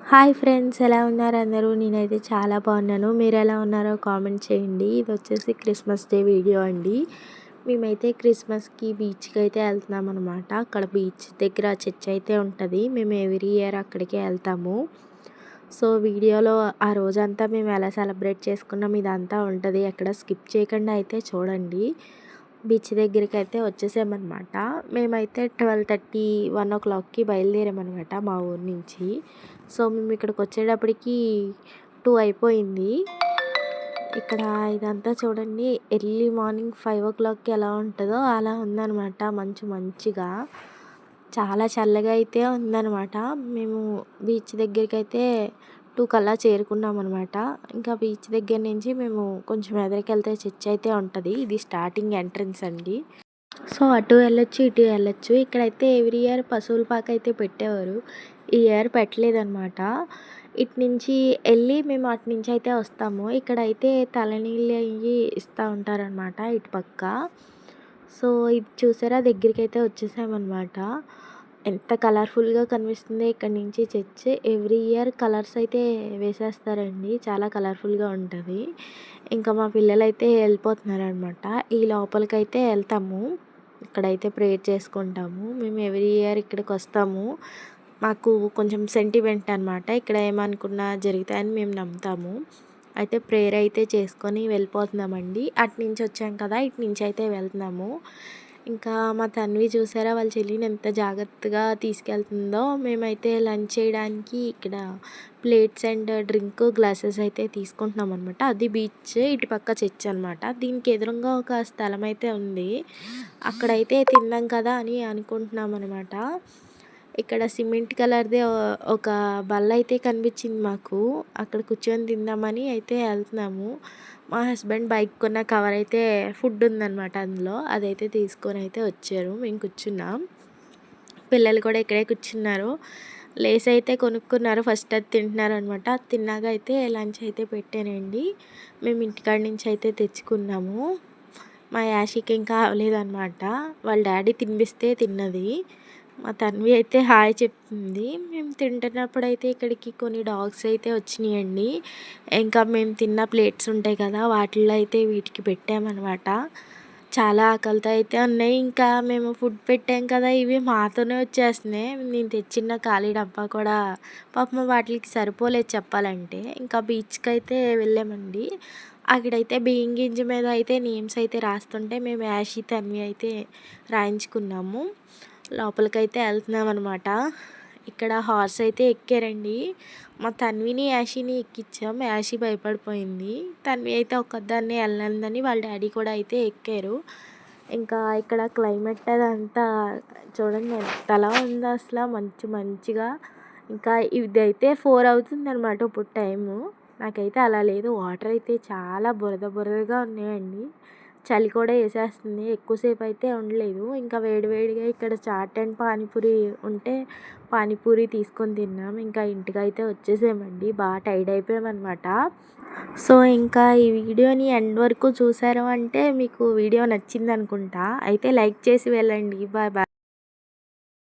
Hi friends, ఎలా ఉన్నారు అందరూ? నేనైతే చాలా బాగున్నాను. మీరు ఎలా ఉన్నారో కామెంట్ చేయండి. ఇది వచ్చేసి క్రిస్మస్ డే వీడియో అండి. మేమైతే క్రిస్మస్కి బీచ్కి అయితే వెళ్తున్నాం అనమాట. అక్కడ బీచ్ దగ్గర చర్చ్ అయితే ఉంటుంది. మేము ఎవ్రీ ఇయర్ అక్కడికే వెళ్తాము. సో వీడియోలో ఆ రోజంతా మేము ఎలా సెలబ్రేట్ చేసుకున్నాం ఇదంతా ఉంటుంది. ఎక్కడ స్కిప్ చేయకుండా అయితే చూడండి. బీచ్ దగ్గరికి అయితే వచ్చేసామన్నమాట. మేమైతే 12:30, 1 o'clockకి బయలుదేరామన్నమాట మా ఊరు నుంచి. సో మేము ఇక్కడికి వచ్చేటప్పటికి 2 అయిపోయింది. ఇక్కడ ఇదంతా చూడండి, ఎర్లీ మార్నింగ్ 5 o'clockకి ఎలా ఉంటుందో అలా ఉందన్నమాట. మంచిగా చాలా చల్లగా అయితే ఉందన్నమాట. మేము బీచ్ దగ్గరికి అయితే 2 కల్లా చేరుకున్నాం అనమాట. ఇంకా బీచ్ దగ్గర నుంచి మేము కొంచెం ఎదురుకెళ్తే చర్చ్ అయితే ఉంటుంది. ఇది స్టార్టింగ్ ఎంట్రన్స్ అండి. సో అటు వెళ్ళొచ్చు, ఇటు వెళ్ళొచ్చు. ఇక్కడైతే ఎవ్రీ ఇయర్ పశువుల పాక అయితే పెట్టేవారు. ఈ ఇయర్ పెట్టలేదన్నమాట. ఇటు నుంచి వెళ్ళి మేము అటు నుంచి అయితే వస్తాము. ఇక్కడైతే తలనీళ్ళు అవి ఇస్తూ ఉంటారనమాట ఇటు పక్క. సో ఇది చూసారా, దగ్గరికి అయితే వచ్చేసామన్నమాట. ఎంత కలర్ఫుల్గా కనిపిస్తుంది ఇక్కడ నుంచి చర్చ్. ఎవ్రీ ఇయర్ కలర్స్ అయితే వేసేస్తారండి, చాలా కలర్ఫుల్గా ఉంటుంది. ఇంకా మా పిల్లలైతే వెళ్ళిపోతున్నారనమాట. ఈ లోపలికైతే వెళ్తాము. ఇక్కడైతే ప్రేయర్ చేసుకుంటాము. మేము ఎవ్రీ ఇయర్ ఇక్కడికి వస్తాము. మాకు కొంచెం సెంటిమెంట్ అనమాట. ఇక్కడ ఏమనుకున్నా జరుగుతాయని మేము నమ్ముతాము. అయితే ప్రేయర్ అయితే చేసుకొని వెళ్ళిపోతున్నామండి. అటు నుంచి వచ్చాం కదా, ఇటు నుంచి అయితే వెళ్తున్నాము. ఇంకా మా తన్వి చూసారా, వాళ్ళ చెల్లిని ఎంత జాగ్రత్తగా తీసుకెళ్తుందో. మేమైతే లంచ్ చేయడానికి ఇక్కడ ప్లేట్స్ అండ్ డ్రింక్ గ్లాసెస్ అయితే తీసుకుంటున్నాం అనమాట. అది బీచ్, ఇటు పక్క చర్చ్ అనమాట. దీనికి ఎదురుగా ఒక స్థలం అయితే ఉంది. అక్కడైతే తిందాం కదా అని అనుకుంటున్నాం అనమాట. ఇక్కడ సిమెంట్ కలర్ది ఒక బల్ల అయితే కనిపించింది మాకు. అక్కడ కూర్చొని తిందామని అయితే వెళ్తున్నాము. మా హస్బెండ్ బైక్ కొన్న కవర్ అయితే ఫుడ్ ఉందన్నమాట అందులో. అదైతే తీసుకొని అయితే వచ్చారు. మేము కూర్చున్నాం. పిల్లలు కూడా ఇక్కడే కూర్చున్నారు. లేస్ అయితే కొనుక్కున్నారు. ఫస్ట్ అది తింటున్నారు అనమాట. అది తిన్నాక అయితే లంచ్ అయితే పెట్టానండి. మేము ఇంటికాడ నుంచి అయితే తెచ్చుకున్నాము. మా యాషికి ఇంకా అవ్వలేదన్నమాట. వాళ్ళ డాడీ తినిపిస్తే తిన్నది. మా తన్వి అయితే హాయ్ చెప్తుంది. మేము తింటున్నప్పుడు అయితే ఇక్కడికి కొన్ని డాగ్స్ అయితే వచ్చినాయండి. ఇంకా మేము తిన్న ప్లేట్స్ ఉంటాయి కదా, వాటిల్లో అయితే వీటికి పెట్టామన్నమాట. చాలా ఆకలితో అయితే ఉన్నాయి. ఇంకా మేము ఫుడ్ పెట్టాం కదా, ఇవి మాతోనే వచ్చేస్తున్నాయి. నేను తెచ్చిన ఖాళీ డబ్బా కూడా పాపం వాటికి సరిపోలేదు చెప్పాలంటే. ఇంకా బీచ్కి అయితే వెళ్ళామండి. అక్కడైతే బియ్యం గింజ మీద అయితే నేమ్స్ అయితే రాస్తుంటే మేము యాషి, తన్వి అయితే రాయించుకున్నాము. లోపలికైతే వెళ్తున్నాం అనమాట. ఇక్కడ హార్స్ అయితే ఎక్కారండి. మా తన్విని, యాషిని ఎక్కించాం. యాషి భయపడిపోయింది. తన్వి అయితే ఒక్కదాన్నే వెళ్ళాలని వాళ్ళ డాడీ కూడా అయితే ఎక్కారు. ఇంకా ఇక్కడ క్లైమేట్ అదంతా చూడండి ఎంతలా ఉందో అసలు, మంచిగా. ఇంకా ఇదైతే 4 అవుతుంది అనమాట ఇప్పుడు టైము. నాకైతే అలా లేదు. వాటర్ అయితే చాలా బురదగా ఉన్నాయండి. చలి కూడా వేసేస్తుంది. ఎక్కువసేపు అయితే ఉండలేదు. ఇంకా వేడివేడిగా ఇక్కడ చాట్ అండ్ పానీపూరి ఉంటే పానీపూరి తీసుకొని తిన్నాం. ఇంకా ఇంటికైతే వచ్చేసామండి. బాగా టైర్డ్ అయిపోయామన్నమాట. సో ఇంకా ఈ వీడియోని ఎండ్ వరకు చూసారు అంటే మీకు వీడియో నచ్చింది అనుకుంటా. అయితే లైక్ చేసి వెళ్ళండి. Bye bye.